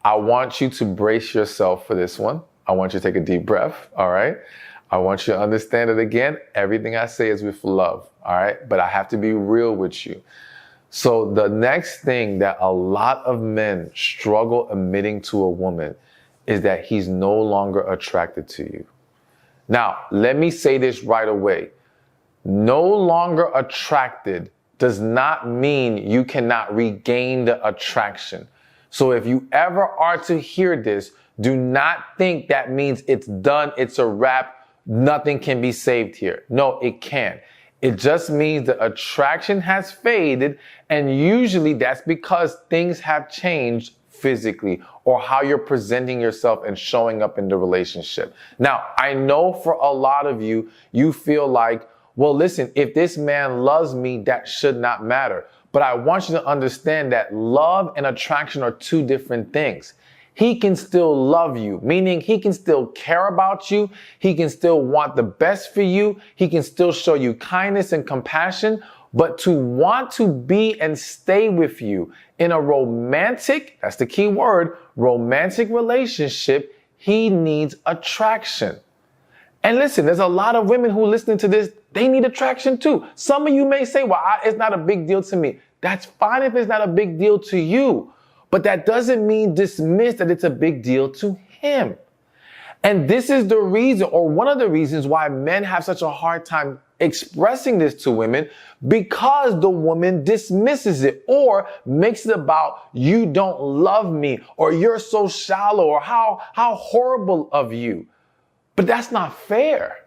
I want you to brace yourself for this one. I want you to take a deep breath, all right? I want you to understand it again. Everything I say is with love, all right? But I have to be real with you. So the next thing that a lot of men struggle admitting to a woman is that he's no longer attracted to you. Now, let me say this right away. No longer attracted does not mean you cannot regain the attraction. So if you ever are to hear this, do not think that means it's done, it's a wrap, nothing can be saved here. No, it can't. It just means the attraction has faded, and usually that's because things have changed physically or how you're presenting yourself and showing up in the relationship. Now, I know for a lot of you, you feel like, well, listen, if this man loves me, that should not matter. But I want you to understand that love and attraction are two different things. He can still love you, meaning he can still care about you. He can still want the best for you. He can still show you kindness and compassion. But to want to be and stay with you in a romantic, that's the key word, romantic relationship, he needs attraction. And listen, there's a lot of women who are listening to this, they need attraction too. Some of you may say, well, it's not a big deal to me. That's fine if it's not a big deal to you. But that doesn't mean dismiss that it's a big deal to him. And this is the reason, or one of the reasons why men have such a hard time expressing this to women, because the woman dismisses it or makes it about you don't love me or you're so shallow or how horrible of you. But that's not fair,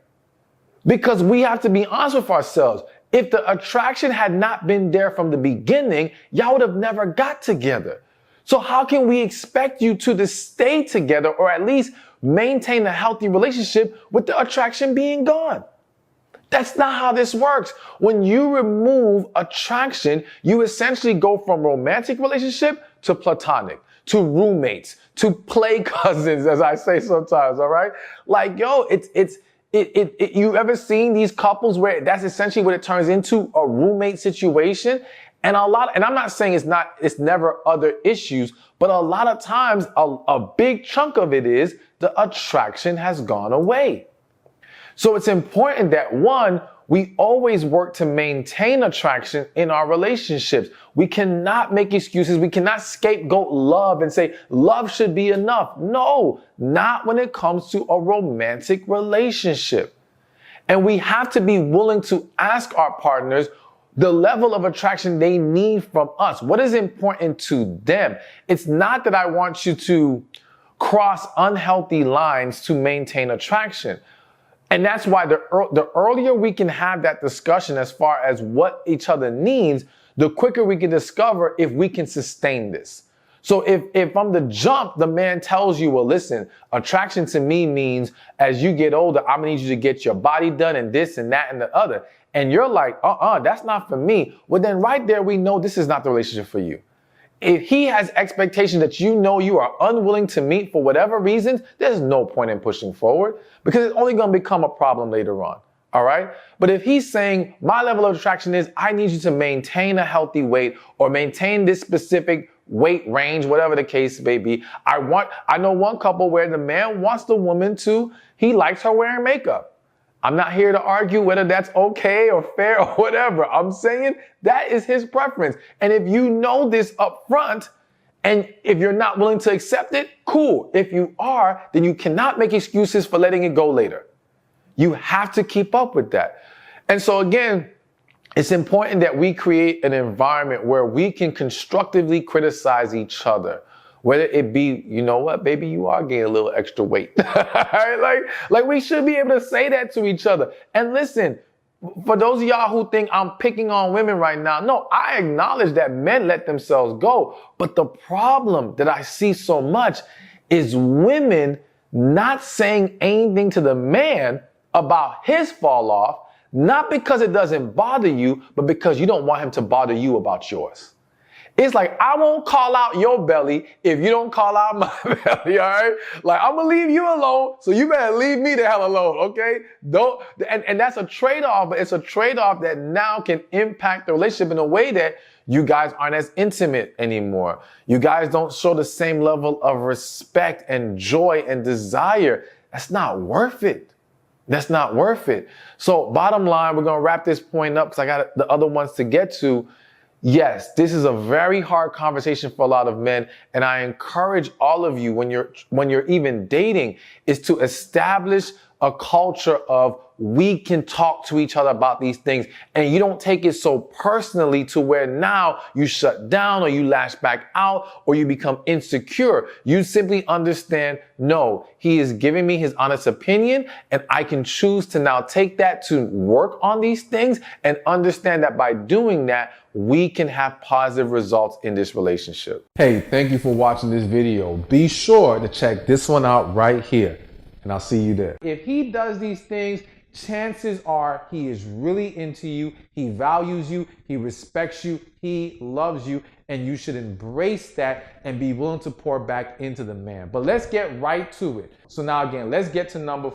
because we have to be honest with ourselves. If the attraction had not been there from the beginning, y'all would have never got together. So how can we expect you to stay together or at least maintain a healthy relationship with the attraction being gone? That's not how this works. When you remove attraction, you essentially go from romantic relationship to platonic, to roommates, to play cousins, as I say sometimes, all right? Like, yo, you ever seen these couples where that's essentially what it turns into, a roommate situation? And I'm not saying it's never other issues, but a lot of times a big chunk of it is the attraction has gone away. So it's important that, one, we always work to maintain attraction in our relationships. We cannot make excuses. We cannot scapegoat love and say love should be enough. No, not when it comes to a romantic relationship. And we have to be willing to ask our partners the level of attraction they need from us. What is important to them? It's not that I want you to cross unhealthy lines to maintain attraction. And that's why the earlier we can have that discussion as far as what each other needs, the quicker we can discover if we can sustain this. So if from the jump, the man tells you, well, listen, attraction to me means as you get older, I'm gonna need you to get your body done and this and that and the other. And you're like, that's not for me. Well, then right there, we know this is not the relationship for you. If he has expectations that you know you are unwilling to meet for whatever reasons, there's no point in pushing forward, because it's only going to become a problem later on. All right. But if he's saying my level of attraction is I need you to maintain a healthy weight or maintain this specific weight range, whatever the case may be. I know one couple where the man wants the woman he likes her wearing makeup. I'm not here to argue whether that's okay or fair or whatever. I'm saying that is his preference. And if you know this up front, and if you're not willing to accept it, cool. If you are, then you cannot make excuses for letting it go later. You have to keep up with that. And so again, it's important that we create an environment where we can constructively criticize each other. Whether it be, you know what, baby, you are gaining a little extra weight. like we should be able to say that to each other. And listen, for those of y'all who think I'm picking on women right now, no, I acknowledge that men let themselves go. But the problem that I see so much is women not saying anything to the man about his fall off, not because it doesn't bother you, but because you don't want him to bother you about yours. It's like, I won't call out your belly if you don't call out my belly, all right? Like, I'm gonna leave you alone, so you better leave me the hell alone, okay? And that's a trade-off, but it's a trade-off that now can impact the relationship in a way that you guys aren't as intimate anymore. You guys don't show the same level of respect and joy and desire. That's not worth it. That's not worth it. So bottom line, we're gonna wrap this point up because I got the other ones to get to. Yes, this is a very hard conversation for a lot of men, and I encourage all of you when you're even dating is to establish a culture of we can talk to each other about these things, and you don't take it so personally to where now you shut down or you lash back out or you become insecure. You simply understand, no, he is giving me his honest opinion, and I can choose to now take that to work on these things and understand that by doing that, we can have positive results in this relationship. Hey, thank you for watching this video. Be sure to check this one out right here, and I'll see you there. If he does these things, chances are he is really into you, he values you, he respects you, he loves you, and you should embrace that and be willing to pour back into the man. But let's get right to it. So now again, let's get to number